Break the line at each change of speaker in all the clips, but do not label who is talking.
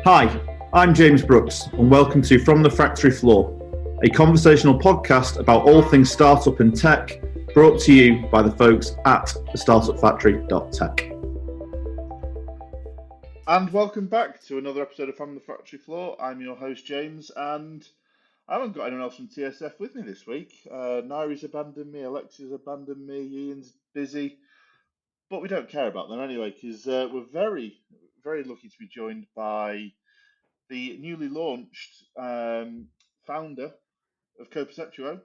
Hi, I'm James Brookes, and welcome to From the Factory Floor, a conversational podcast about all things startup and tech, brought to you by the folks at Thestartupfactory.tech.
And welcome back to another episode of From the Factory Floor. I'm your host, James, and I haven't got anyone else from TSF with me this week. Nairi's abandoned me, Alexia's abandoned me, Ian's busy, but we don't care about them anyway, because we're very, very lucky to be joined by the newly launched founder of CoPerceptuo.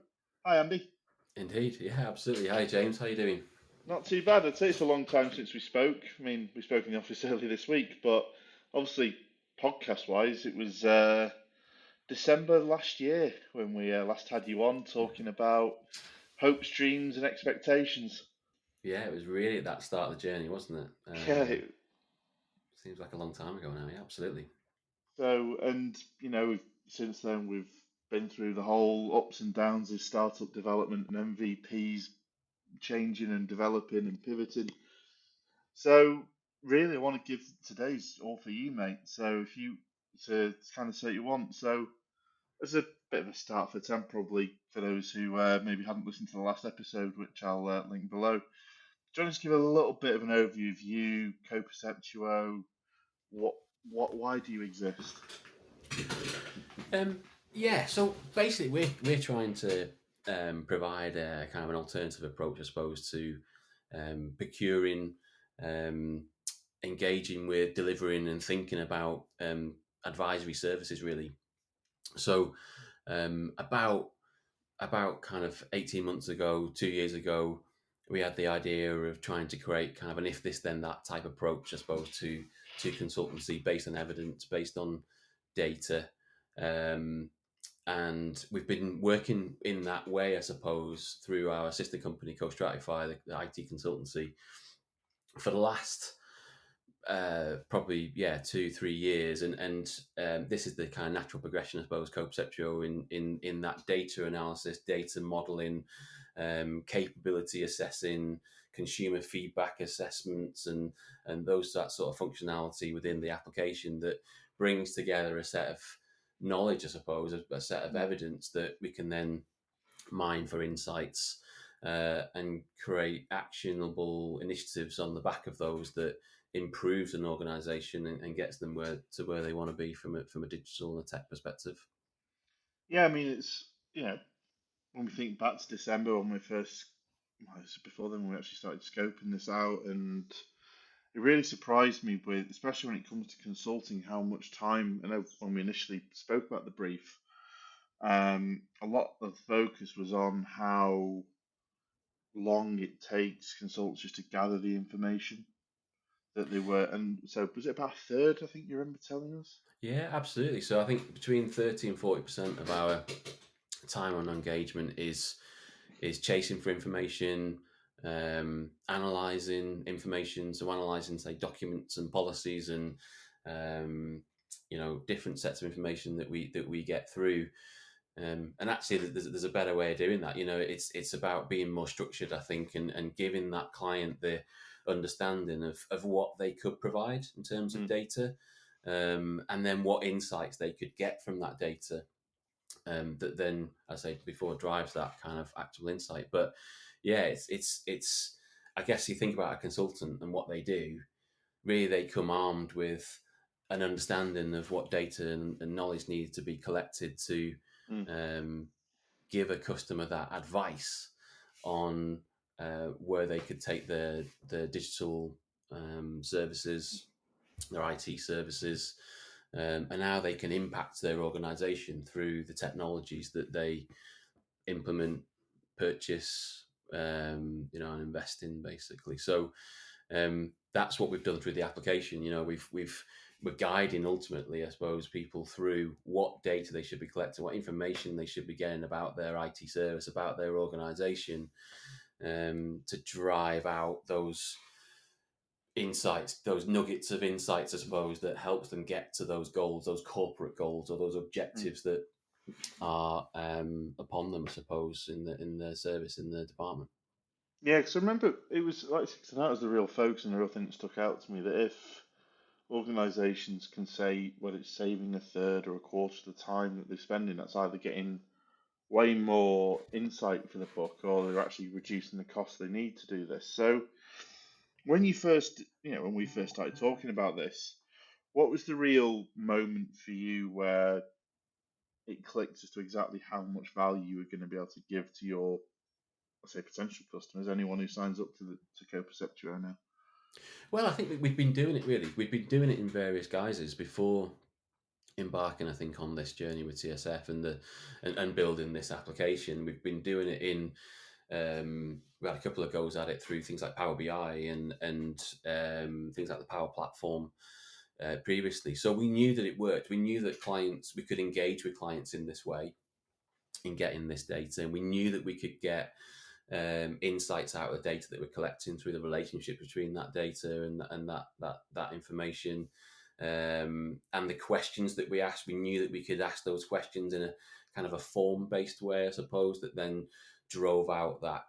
Hi, Andy.
Indeed, yeah, absolutely. Hi, James. How you doing?
Not too bad. I'd say it's a long time since we spoke. I mean, we spoke in the office earlier this week, but obviously, podcast-wise, it was December last year when we last had you on talking about hopes, dreams, and expectations.
Yeah, it was really at that start of the journey, wasn't it?
Yeah.
Seems like a long time ago now. Yeah, absolutely.
So, and since then we've been through the whole ups and downs of startup development and MVPs changing and developing and pivoting. So, really, I want to give today's all for you, mate. So, if you to kind of say what you want. So, as a bit of a start for Tim, probably for those who maybe hadn't listened to the last episode, which I'll link below. Do you want to just give a little bit of an overview of you, CoPerceptuo? Why do you exist?
Yeah. So basically, we're trying to provide a kind of an alternative approach, I suppose, to procuring, engaging with, delivering, and thinking about advisory services. Really. So about kind of 18 months ago, 2 years ago, we had the idea of trying to create kind of an if this then that type approach, I suppose, to consultancy based on evidence, based on data. And we've been working in that way, I suppose, through our sister company, CoStratify, the IT consultancy, for the last probably 2-3 years, and this is the kind of natural progression, I suppose, CoPerceptuo in that data analysis, data modeling, capability assessing, consumer feedback assessments, and those that sort of functionality within the application that brings together a set of knowledge, I suppose, a set of evidence that we can then mine for insights and create actionable initiatives on the back of those that improves an organization and gets them to where they want to be from a digital and a tech perspective.
Yeah, I mean, it's when we think back to December when we first, before then we actually started scoping this out, and it really surprised me with, especially when it comes to consulting, how much time. I know when we initially spoke about the brief, a lot of focus was on how long it takes consultants just to gather the information that they were. And so, was it about a third? I think you remember telling us.
Yeah, absolutely. So I think between 30 and 40% of our time on engagement is chasing for information, analyzing information, so analyzing, say, documents and policies and different sets of information that we get through. And actually, there's a better way of doing that. It's about being more structured, I think, and giving that client the understanding of what they could provide in terms of data, and then what insights they could get from that data. That then, as I said before, drives that kind of actual insight. But yeah, it's. I guess you think about a consultant and what they do. Really, they come armed with an understanding of what data and knowledge needs to be collected to give a customer that advice on where they could take their digital services, their IT services, and how they can impact their organization through the technologies that they implement, purchase, and invest in, basically. So that's what we've done through the application. We're guiding, ultimately, I suppose, people through what data they should be collecting, what information they should be getting about their IT service, about their organization, to drive out those insights, those nuggets of insights, I suppose, that helps them get to those goals, those corporate goals, or those objectives that are upon them, I suppose, in the service, in the department.
Yeah, because I remember it was like that was the real focus and the real thing that stuck out to me. That if organisations can say whether it's saving a third or a quarter of the time that they're spending, that's either getting way more insight for the book or they're actually reducing the cost they need to do this. So when when we first started talking about this, what was the real moment for you where it clicked as to exactly how much value you were going to be able to give to your, let's say, potential customers, anyone who signs up to CoPerceptuo now?
Well, I think that we've been doing it really. We've been doing it in various guises before embarking, I think, on this journey with TSF and building this application. We've been doing it in we had a couple of goes at it through things like Power BI and things like the Power Platform previously. So we knew that it worked. We knew that we could engage with clients in this way in getting this data, and we knew that we could get insights out of the data that we're collecting through the relationship between that data and that information. And the questions that we asked, we knew that we could ask those questions in a kind of a form-based way, I suppose, that then drove out that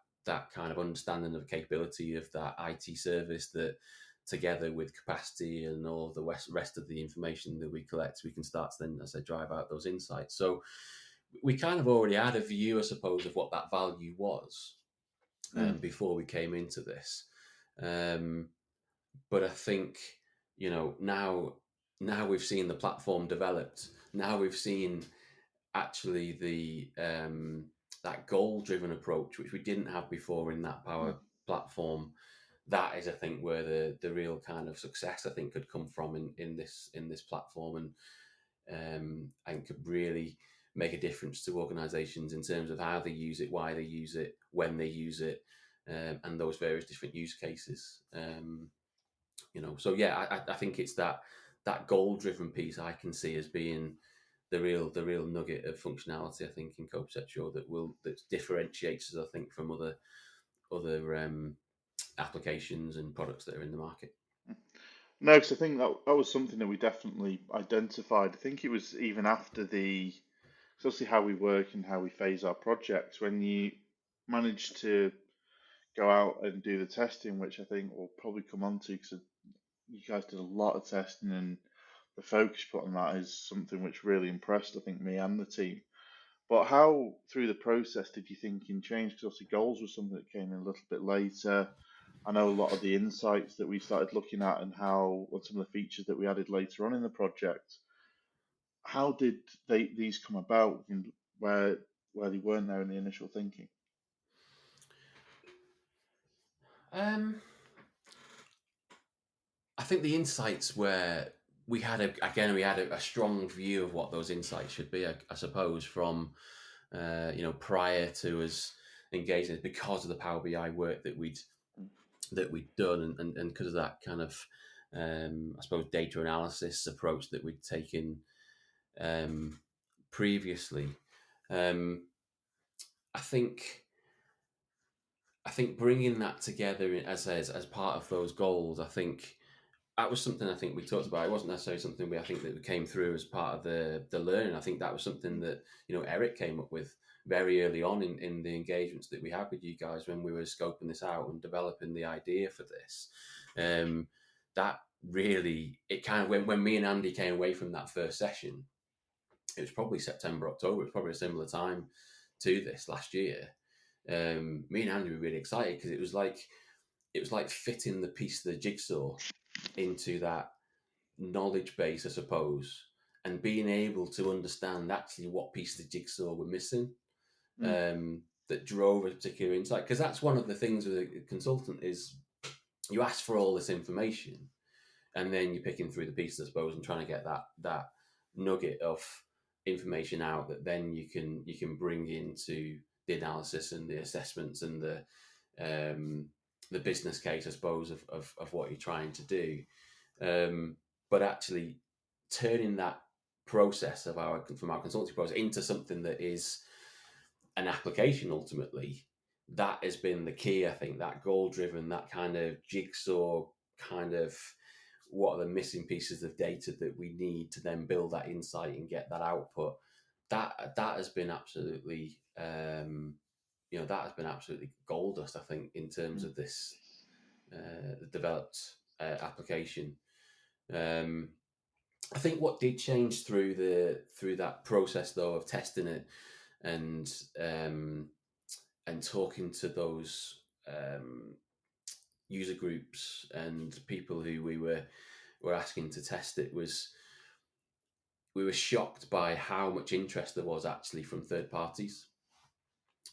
kind of understanding of the capability of that IT service that, together with capacity and all the rest of the information that we collect, we can start to then, as I drive out those insights. So we kind of already had a view, I suppose, of what that value was before we came into this. But I think, now we've seen the platform developed. Now we've seen actually the that goal-driven approach, which we didn't have before in that Power Platform. That is, I think, where the real kind of success, I think, could come from in this platform, and could really make a difference to organisations in terms of how they use it, why they use it, when they use it, and those various different use cases. So yeah, I think it's that goal-driven piece I can see as being the real nugget of functionality, I think, in CoPerceptuo that differentiates us, I think, from other applications and products that are in the market.
No, because I think that was something that we definitely identified. I think it was even after because obviously how we work and how we phase our projects, when you manage to go out and do the testing, which I think we'll probably come on to, because you guys did a lot of testing and the focus put on that is something which really impressed, I think, me and the team. But how, through the process, did you thinking change? Because obviously goals was something that came in a little bit later. I know a lot of the insights that we started looking at and some of the features that we added later on in the project. How did these come about where they weren't there in the initial thinking?
I think the insights were we had a strong view of what those insights should be. I suppose from prior to us engaging, because of the Power BI work that we'd done, and because of that kind of I suppose data analysis approach that we'd taken previously. I think bringing that together as part of those goals, I think that was something I think we talked about. It wasn't necessarily something I think that came through as part of the learning. I think that was something that Eric came up with very early on in the engagements that we had with you guys when we were scoping this out and developing the idea for this. That really, it kind of, when me and Andy came away from that first session, it was probably September, October. It was probably a similar time to this last year. Me and Andy were really excited because it was like fitting the piece of the jigsaw into that knowledge base, I suppose, and being able to understand actually what piece of the jigsaw we're missing, that drove a particular insight. Because that's one of the things with a consultant is you ask for all this information, and then you're picking through the pieces, I suppose, and trying to get that nugget of information out that then you can bring into the analysis and the assessments and the business case, I suppose, of what you're trying to do. But actually turning that process from our consultancy process into something that is an application ultimately, that has been the key, I think, that goal-driven, that kind of jigsaw kind of what are the missing pieces of data that we need to then build that insight and get that output. That has been absolutely, that has been absolutely gold dust, I think, in terms of this developed application. I think what did change through that process though of testing it and talking to those user groups and people who we were asking to test it was we were shocked by how much interest there was actually from third parties.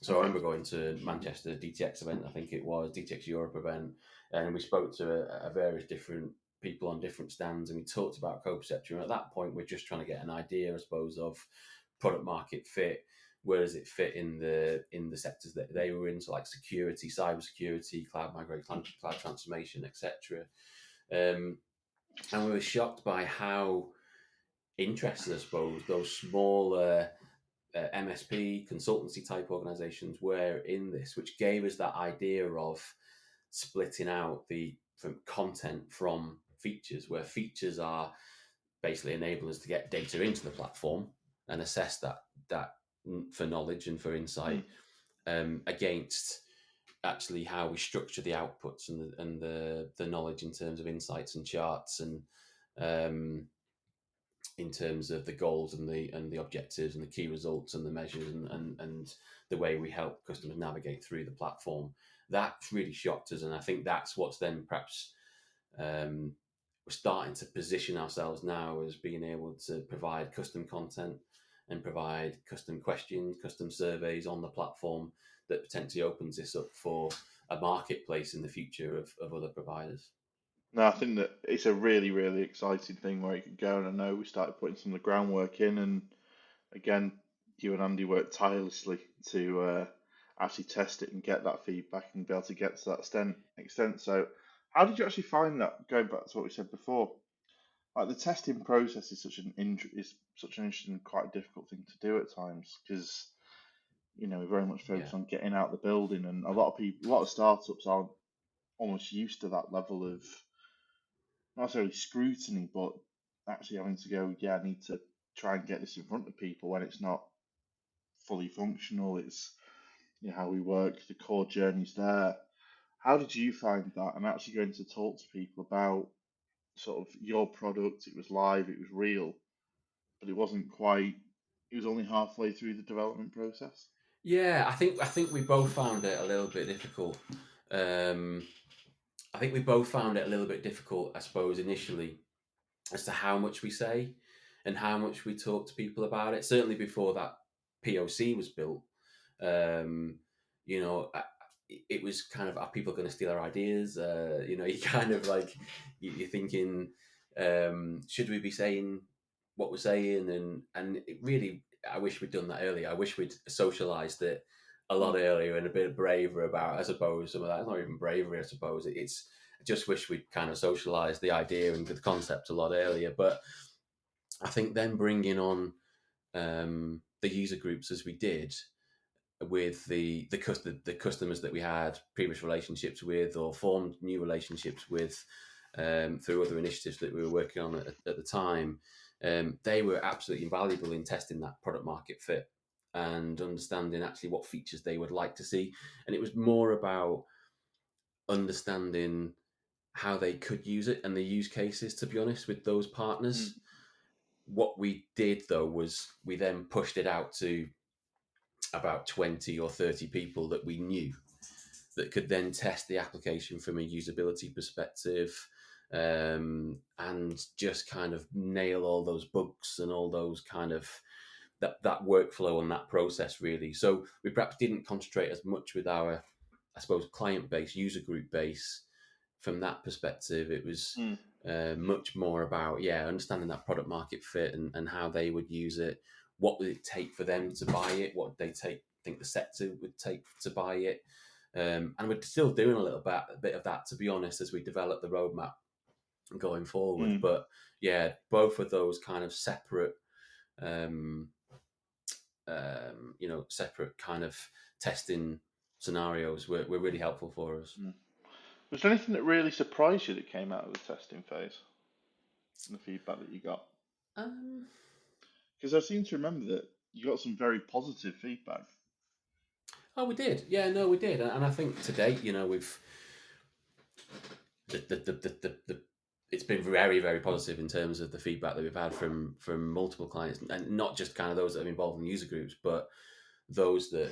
So I remember going to Manchester DTX event, I think it was DTX Europe event, and we spoke to a various different people on different stands, and we talked about CoPerceptuo. And at that point, we're just trying to get an idea, I suppose, of product market fit. Where does it fit in the sectors that they were in, so like security, cybersecurity, cloud migration, cloud transformation, etc. And we were shocked by how interested, I suppose, those smaller MSP consultancy type organizations were in this, which gave us that idea of splitting out from content from features, where features are basically enabling us to get data into the platform and assess that for knowledge and for insight, against actually how we structure the outputs and the knowledge in terms of insights and charts and in terms of the goals and the objectives and the key results and the measures and the way we help customers navigate through the platform. That really shocked us, and I think that's what's then perhaps we're starting to position ourselves now as being able to provide custom content and provide custom questions, custom surveys on the platform that potentially opens this up for a marketplace in the future of other providers.
No, I think that it's a really, really exciting thing where you could go, and I know we started putting some of the groundwork in, and again, you and Andy worked tirelessly to actually test it and get that feedback and be able to get to that extent. So, how did you actually find that? Going back to what we said before, like the testing process is such an interesting, quite difficult thing to do at times because we very much focus on getting out the building, and a lot of startups aren't almost used to that level of not necessarily scrutiny, but actually having to go, I need to try and get this in front of people when it's not fully functional. It's how we work, the core journey's there. How did you find that? And actually going to talk to people about sort of your product, it was live, it was real, but it wasn't quite. It was only halfway through the development process.
Yeah, I think we both found it a little bit difficult. I think we both found it a little bit difficult, I suppose, initially, as to how much we say and how much we talk to people about it. Certainly before that POC was built, it was kind of, are people going to steal our ideas? You kind of like, you're thinking, should we be saying what we're saying? And it really, I wish we'd done that earlier. I wish we'd socialized it a lot earlier and a bit braver about, I suppose, some of that. It's not even bravery, I suppose. It's I just wish we'd kind of socialized the idea and the concept a lot earlier. But I think then bringing on the user groups as we did with the customers that we had previous relationships with or formed new relationships with through other initiatives that we were working on at the time, they were absolutely invaluable in testing that product market fit and understanding actually what features they would like to see. And it was more about understanding how they could use it and the use cases, to be honest, with those partners. What we did, though, was we then pushed it out to about 20 or 30 people that we knew that could then test the application from a usability perspective, and just kind of nail all those bugs and all those kind of that workflow and that process, really. So we perhaps didn't concentrate as much with our, I suppose, client base, user group base. From that perspective, it was much more about understanding that product market fit and how they would use it. What would it take for them to buy it? What would they think the sector would take to buy it? And we're still doing a bit of that, to be honest, as we develop the roadmap going forward. But both of those kind of separate, separate kind of testing scenarios were really helpful for us.
Was there anything that really surprised you that came out of the testing phase and the feedback that you got? Because I seem to remember that you got some very positive feedback.
Oh, we did. Yeah, no, we did. And I think to date, we've the it's been very, very positive in terms of the feedback that we've had from multiple clients, and not just kind of those that have been involved in user groups, but those that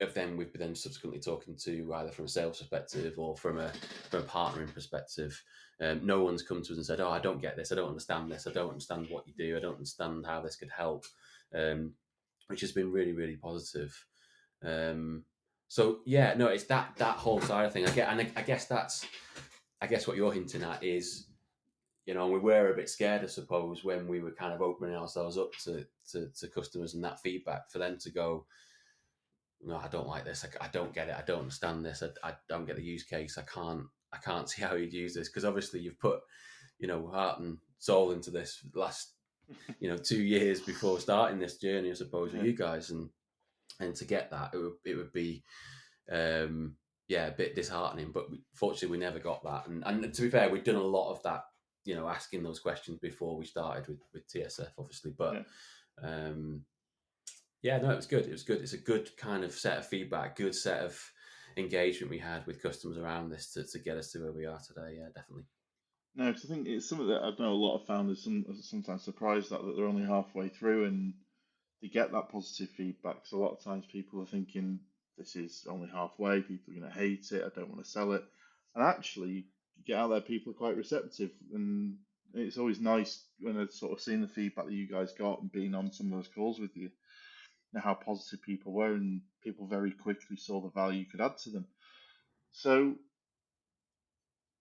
of them we've been then subsequently talking to either from a sales perspective or from a partnering perspective. No one's come to us and said, "Oh, I don't get this. I don't understand this. I don't understand what you do. I don't understand how this could help," which has been really, really positive. So yeah, no, it's that whole side of thing. I guess what you're hinting at is, we were a bit scared, I suppose, when we were kind of opening ourselves up to customers and that feedback, for them to go, "No, I don't like this. I don't get it. I don't understand this. I don't get the use case. I can't see how you'd use this," because obviously you've put, heart and soul into this last, 2 years before starting this journey, I suppose, with you guys, and to get that, it would be, a bit disheartening. But fortunately, we never got that. And to be fair, we'd done a lot of that, asking those questions before we started with TSF, obviously. But no, it was good. It was good. It's a good kind of set of feedback, good set of engagement we had with customers around this to get us to where we are today. Yeah, definitely.
No, because I think it's something that I know a lot of founders are sometimes surprised that they're only halfway through and they get that positive feedback. Because a lot of times people are thinking, this is only halfway, people are going to hate it, I don't want to sell it. And actually, you get out there, people are quite receptive. And it's always nice when I've sort of seen the feedback that you guys got and being on some of those calls with you, how positive people were, and people very quickly saw the value you could add to them. So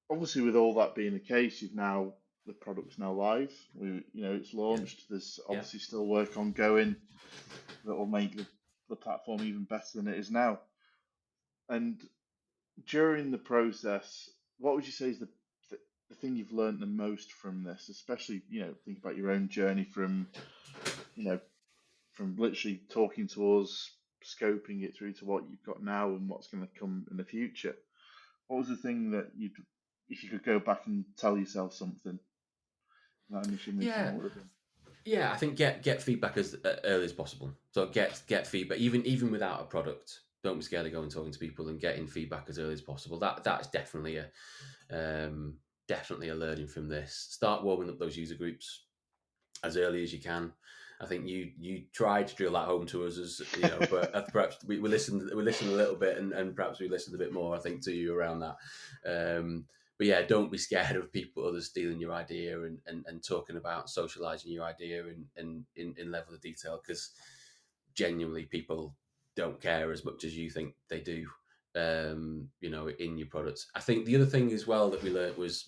obviously, with all that being the case, the product's now live. It's launched.
Yeah.
There's obviously still work ongoing that will make the platform even better than it is now. And during the process, what would you say is the thing you've learned the most from this? Especially, think about your own journey from literally talking to us, scoping it through to what you've got now and what's going to come in the future. What was the thing that if you could go back and tell yourself something, that initial meeting, what would have been?
Yeah, I think get feedback as early as possible. So get feedback, even without a product. Don't be scared of going and talking to people and getting feedback as early as possible. That's definitely a learning from this. Start warming up those user groups as early as you can. I think you tried to drill that home to us, as but perhaps we listened a little bit, and perhaps we listened a bit more, I think, to you around that. But yeah, don't be scared of others stealing your idea and talking about socializing your idea in level of detail, because genuinely people don't care as much as you think they do. In your products. I think the other thing as well that we learned was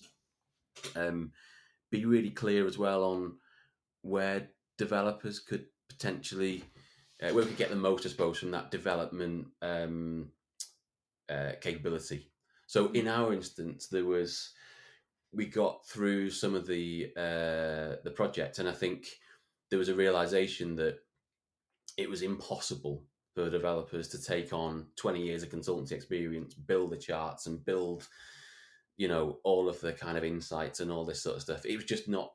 be really clear as well on where developers could potentially, where we could get the most, I suppose, from that development capability. So in our instance, we got through some of the project, and I think there was a realization that it was impossible for developers to take on 20 years of consultancy experience, build the charts, and build all of the kind of insights and all this sort of stuff. It was just not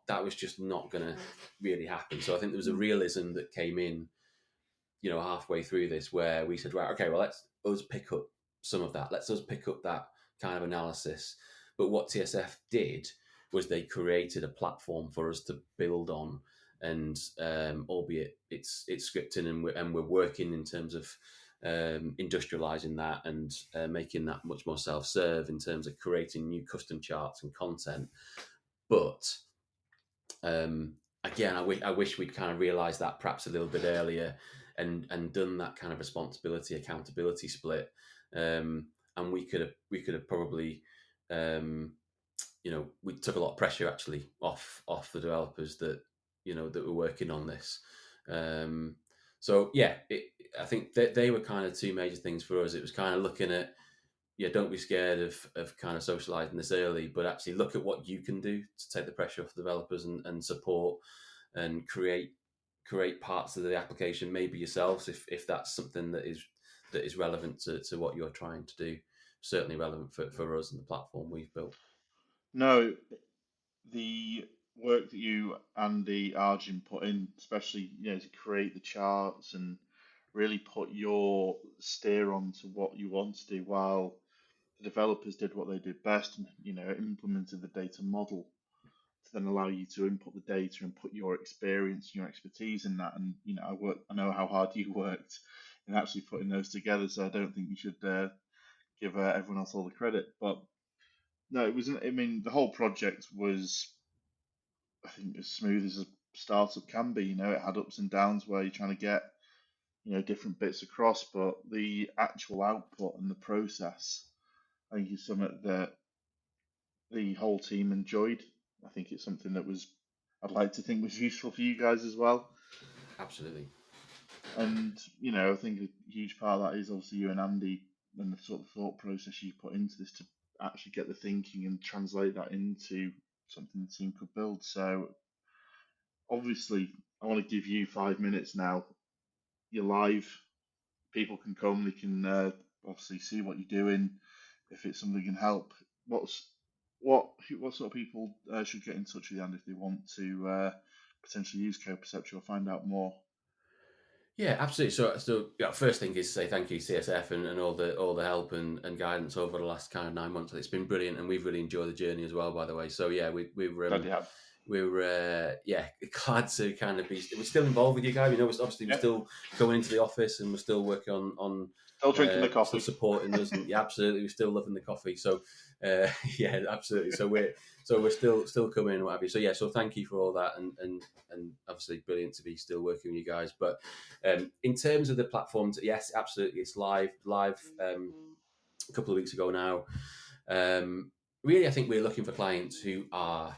going to really happen. So I think there was a realism that came in, halfway through this, where we said, right, okay, well, let's us pick up some of that. Let's us pick up that kind of analysis. But what TSF did was they created a platform for us to build on, and albeit it's scripting, and we're working in terms of industrializing that and making that much more self-serve in terms of creating new custom charts and content. But again, I wish we'd kind of realized that perhaps a little bit earlier and done that kind of responsibility accountability split. And we could have probably we took a lot of pressure actually off the developers that that were working on this. So yeah, I think that they were kind of two major things for us. It was kind of looking at, don't be scared of kind of socializing this early, but actually look at what you can do to take the pressure off the developers and support and create parts of the application maybe yourselves, if that's something that is relevant to what you're trying to do. Certainly relevant for us and the platform we've built.
No, the work that you and the Arjun put in, especially to create the charts and really put your steer onto what you want to do, while the developers did what they did best, and implemented the data model to then allow you to input the data and put your experience, your expertise in that. And I know how hard you worked in actually putting those together. So I don't think you should give everyone else all the credit. But no, it wasn't. I mean, the whole project was, I think, as smooth as a startup can be. It had ups and downs where you're trying to get different bits across, but the actual output and the process, I think, is something that the whole team enjoyed. I think it's something that I'd like to think was useful for you guys as well.
Absolutely.
And I think a huge part of that is obviously you and Andy and the sort of thought process you put into this to actually get the thinking and translate that into something the team could build. So obviously, I want to give you 5 minutes now. You're live. People can come. They can obviously see what you're doing. If it's something that can help, what sort of people should get in touch with you, and if they want to potentially use CoPerceptuo or find out more?
Yeah, absolutely. So first thing is to say thank you, CSF, and all the help and guidance over the last kind of 9 months. It's been brilliant, and we've really enjoyed the journey as well, by the way. So yeah, we're glad to kind of be. We're still involved with you guys. We're still going into the office, and we're still working on
still drinking the coffee,
still supporting us, and absolutely, we're still loving the coffee. So yeah, absolutely. So we're still coming and what have you. So yeah, so thank you for all that, and obviously brilliant to be still working with you guys. But in terms of the platforms, yes, absolutely, it's live a couple of weeks ago now. Really, I think we're looking for clients who are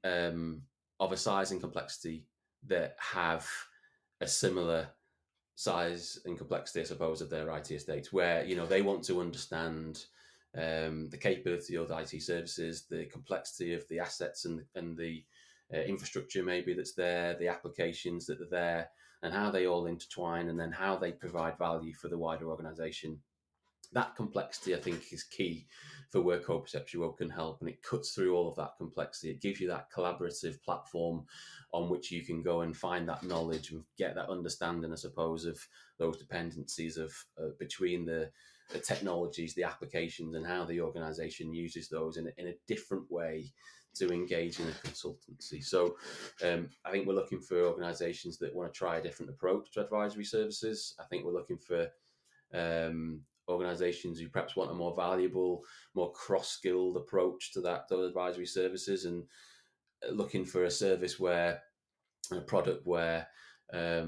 of a size and complexity that have a similar size and complexity, I suppose, of their IT estates, where they want to understand the capability of the IT services, the complexity of the assets and the infrastructure maybe that's there, the applications that are there, and how they all intertwine, and then how they provide value for the wider organization. That complexity, I think, is key for where CoPerceptuo can help, and it cuts through all of that complexity. It gives you that collaborative platform on which you can go and find that knowledge and get that understanding, I suppose, of those dependencies of between the technologies, the applications, and how the organization uses those in a different way to engage in a consultancy. So I think we're looking for organizations that want to try a different approach to advisory services. I think we're looking for organizations who perhaps want a more valuable, more cross-skilled approach to those advisory services, and looking for a service where, a product where, a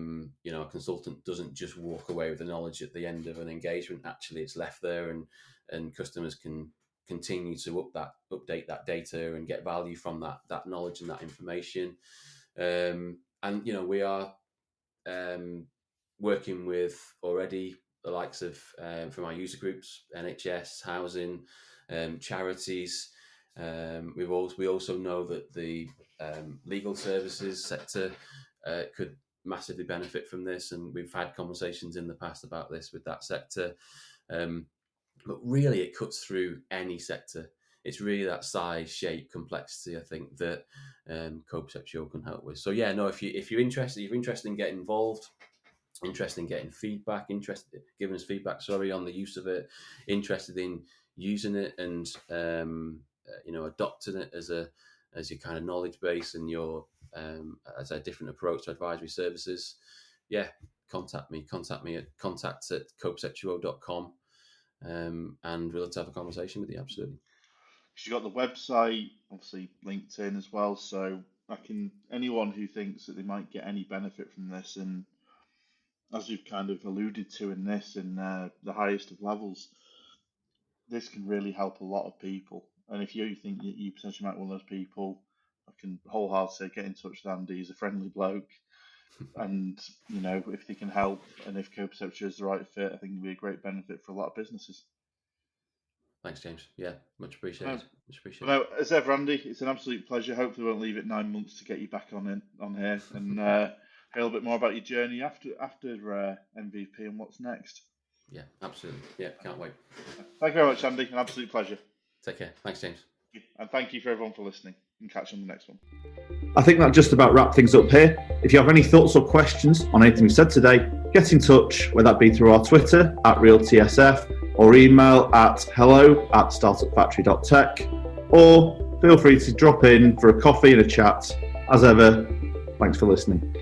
consultant doesn't just walk away with the knowledge at the end of an engagement. Actually, it's left there, and customers can continue to update that data and get value from that knowledge and that information. And we are working with already the likes of from our user groups, NHS, housing, charities. We also know that the legal services sector could massively benefit from this, and we've had conversations in the past about this with that sector. But really, it cuts through any sector. It's really that size, shape, complexity, I think, that CoPerceptuo can help with. So yeah, no, if you're interested in getting involved, interested in getting feedback, giving us feedback, on the use of it, interested in using it and adopting it as your kind of knowledge base and your as a different approach to advisory services, yeah, contact me at contact@coperceptuo.com, and we'll have a conversation with you. Absolutely.
You've got the website, obviously LinkedIn as well, so anyone who thinks that they might get any benefit from this, and as you've kind of alluded to in this, in the highest of levels, this can really help a lot of people. And if you think you potentially might be one of those people, I can wholeheartedly say get in touch with Andy. He's a friendly bloke, and if they can help, and if CoPerceptuo is the right fit, I think it'll be a great benefit for a lot of businesses.
Thanks, James. Yeah, much appreciated.
No, as ever, Andy, it's an absolute pleasure. Hopefully, we won't leave it 9 months to get you back on here and hear a little bit more about your journey after MVP and what's next.
Yeah, absolutely. Yeah, can't wait.
Thank you very much, Andy. An absolute pleasure.
Take care. Thanks, James.
And thank you for everyone for listening. And catch you on the next one.
I think that just about wraps things up here. If you have any thoughts or questions on anything we said today, get in touch, whether that be through our Twitter @RealTSF or email at hello@startupfactory.tech, or feel free to drop in for a coffee and a chat. As ever, thanks for listening.